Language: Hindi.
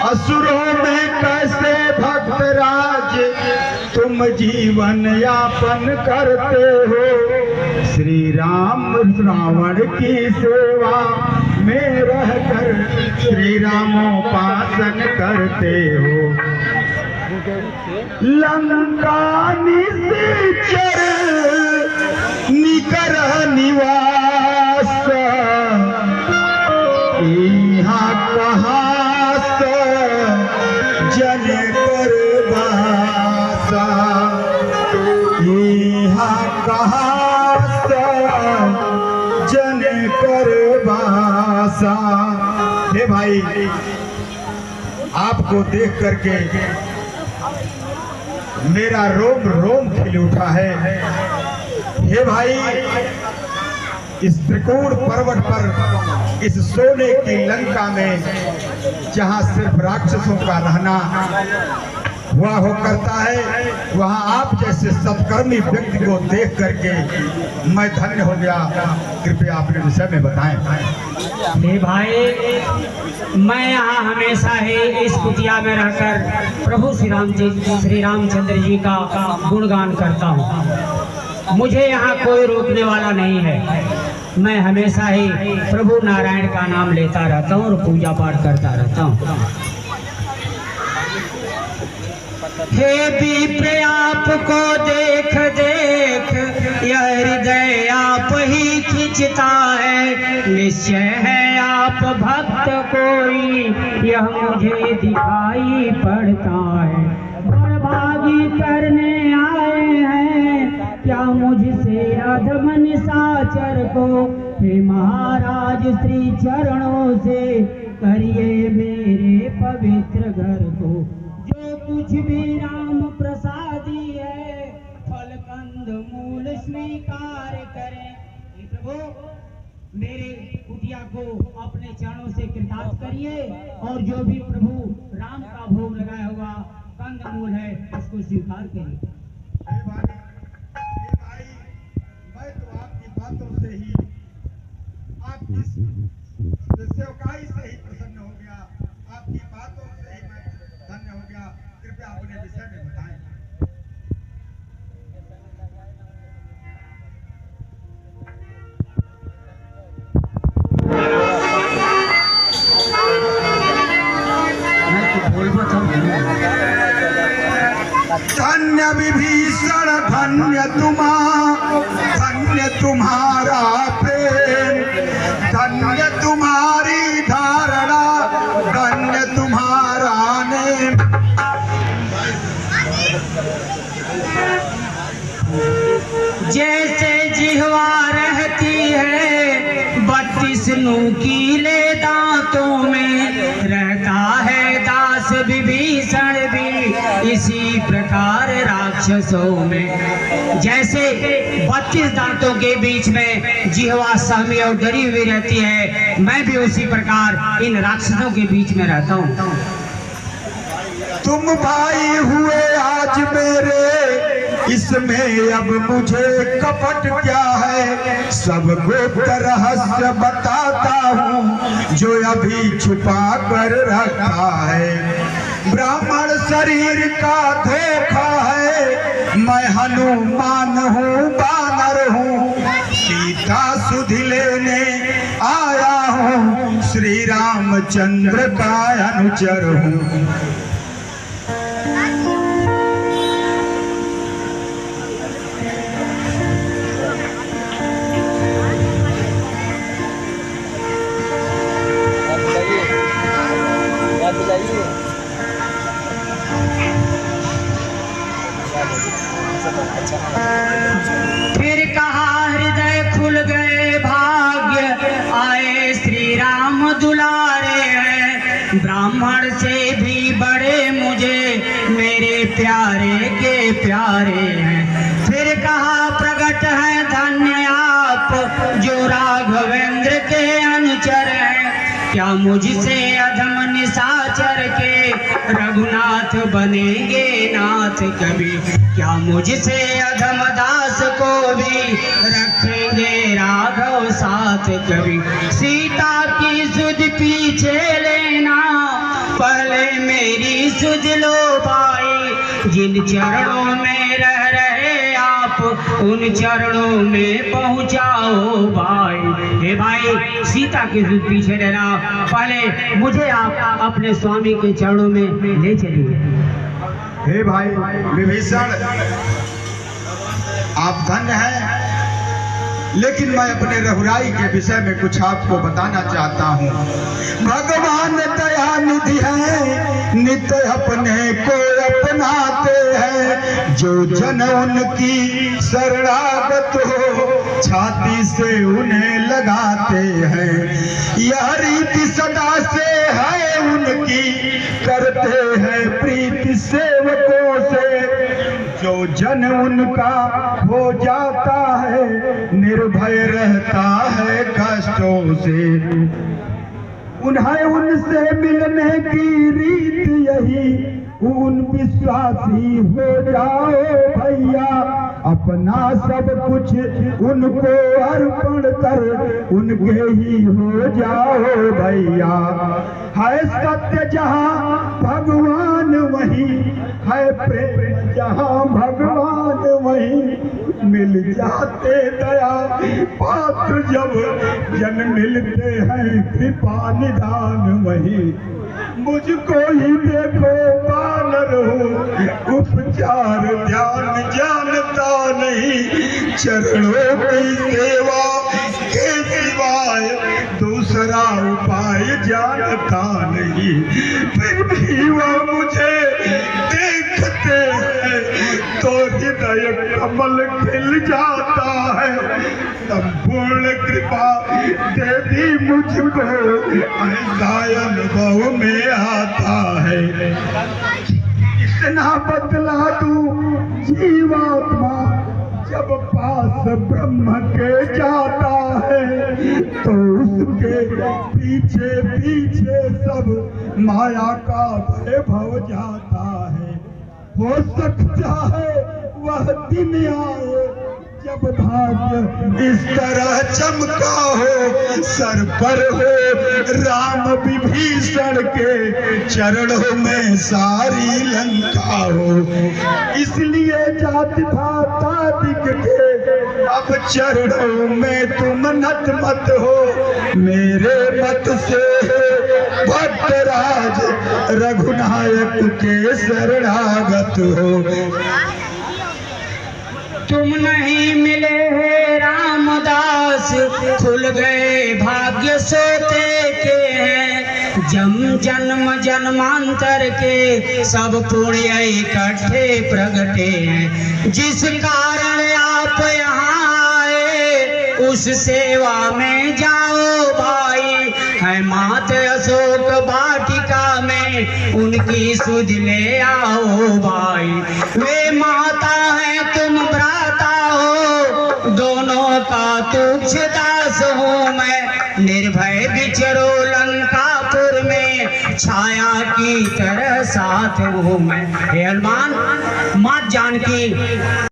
असुरों में कैसे भक्तराज तुम जीवन यापन करते हो। श्री राम रावण की सेवा में रहकर श्री रामोपासन करते हो। लंका निश्चर निकर निवास यहाँ कहास जन कर बासा। यहाँ कहास जन कर बासा। हे भाई, आपको देख करके मेरा रोम रोम खिल उठा है। हे भाई, इस त्रिकोण पर्वत पर, इस सोने की लंका में, जहां सिर्फ राक्षसों का रहना हुआ हो करता है, वहां आप जैसे सत्कर्मी व्यक्ति को देख करके मैं धन्य हो गया। कृपया अपने विषय में बताएं। हे भाई, मैं यहाँ हमेशा ही इस कुटिया में रहकर प्रभु श्री रामचंद्र जी का गुणगान करता हूँ। मुझे यहाँ कोई रोकने वाला नहीं है। मैं हमेशा ही प्रभु नारायण का नाम लेता रहता हूँ और पूजा पाठ करता रहता हूँ। हे विप्र आपको देख देख यह हृदय आप ही खिंचता है। निश्चय है आप भक्त कोई यह मुझे दिखाई पड़ता है। बड़भागी करने आए हैं क्या मुझसे अधम निशाचर को। हे महाराज श्री चरणों से करिए मेरे पवित्र घर को। जो कुछ भी राम प्रसादी है फल कंद मूल स्वीकार करें। प्रभु, मेरे कुटिया को अपने चरणों से कृतार्थ करिए और जो भी प्रभु राम का भोग लगाया हुआ कंद मूल है उसको स्वीकार करिए। मैं तो आपकी बातों से ही, आपकी सेवकाई से ही प्रसन्न हो गया। आपकी बातों से ही मैं धन्य हो गया। कृपया अपने विषय में बताएं। धन्य विभीषण धन्य तुम्हारा प्रेम, धन्य तुम्हारी धारणा, धन्य तुम्हारा नेम। जैसे जिह्वा रहती है 32 नुकीले दांतों में, रहता है दास विभीषण भी इसी प्रकार राक्षसों में। जैसे 32 दांतों के बीच में जिह्वा सहमी और डरी हुई रहती है, मैं भी उसी प्रकार इन राक्षसों के बीच में रहता हूँ। तुम भाई हुए आज मेरे, इसमें अब मुझे कपट क्या है। सब गुप्त रहस्य बताता हूँ जो अभी छुपा कर रखा है। ब्राह्मण शरीर का धोखा है, मैं हनुमान हूँ बानर हूँ। सीता सुध लेने आया हूँ, श्री रामचंद्र का अनुचर हूँ। फिर कहा हृदय खुल गए भाग्य आए श्री राम दुलारे हैं। ब्राह्मण से भी बड़े मुझे मेरे प्यारे के प्यारे हैं। फिर कहा प्रकट है धन्य आप जो राघवेंद्र के अनुचर हैं। क्या मुझसे अधम निशाचर के रघुनाथ बनेंगे नाथ कभी। क्या मुझसे अधम दास को भी रखेंगे राघव साथ कभी। सीता की सुध पीछे लेना पहले मेरी सुध लो भाई, जिन चरणों में रह रहे आप उन चरणों में पहुंचाओ भाई। हे भाई, सीता के पीछे रहना, पहले मुझे आप अपने स्वामी के चरणों में ले चलिए। हे भाई विभीषण, आप धन्य हैं, लेकिन मैं अपने रघुराई के विषय में कुछ आपको बताना चाहता हूँ। भगवान दयानिधि है, नित्य अपने को अपनाते हैं, जो जन उनकी शरणागत हो छाती से उन्हें लगाते हैं। यह रीति सदा से है उनकी, करते हैं प्रीति सेवकों से, जो जन उनका हो जाता है निर्भय रहता है कष्टों से। उन्हें उनसे मिलने की रीत यही, उन विश्वासी हो जाओ भैया, अपना सब कुछ उनको अर्पण कर उनके ही हो जाओ भैया। है सत्य जहाँ भगवान वहीं, है प्रेम जहाँ भगवान वहीं, मिल जाते दया पात्र जब जन मिलते हैं कृपा निधान वहीं। मुझको ही देखो बानर हूँ, उपचार ध्यान जानता नहीं, चरणों की सेवा के सिवाय दूसरा उपाय जानता नहीं। फिर भी वह मुझे देखते हैं तो हृदय कमल खिल जाता है। संपूर्ण कृपा दे दी मुझको, ऐसा अनुभव में आता है। इतना बदला दूं जीवात्मा, जब पास ब्रह्म के जाता है, तो उसके पीछे पीछे सब माया का वैभव जाता है। हो सकता है वह दिन आए जब भाग्य इस तरह चमका हो, सर पर हो राम विभीषण के चरणों में सारी लंका हो। इसलिए जाति भाता दिख के अब चरणों में तुम नतमत हो, मेरे मत से भट्टराज रघुनायक के शरणागत हो। तुम नहीं मिले हे रामदास, खुल गए भाग्य सोते के हैं, जन्म जन्मांतर के सब पुण्य इकट्ठे प्रगटे हैं। जिस कारण आप यहाँ आए उस सेवा में जाओ भाई, है मात अशोक वाटिका में उनकी सुध ले आओ भाई। वे माता है तुम भ्राता हो, दोनों का तुच्छ दास हूँ मैं, निर्भय विचरो लंकापुर में, छाया की तरह साथ हूँ मैं। हे हनुमान, मात जानकी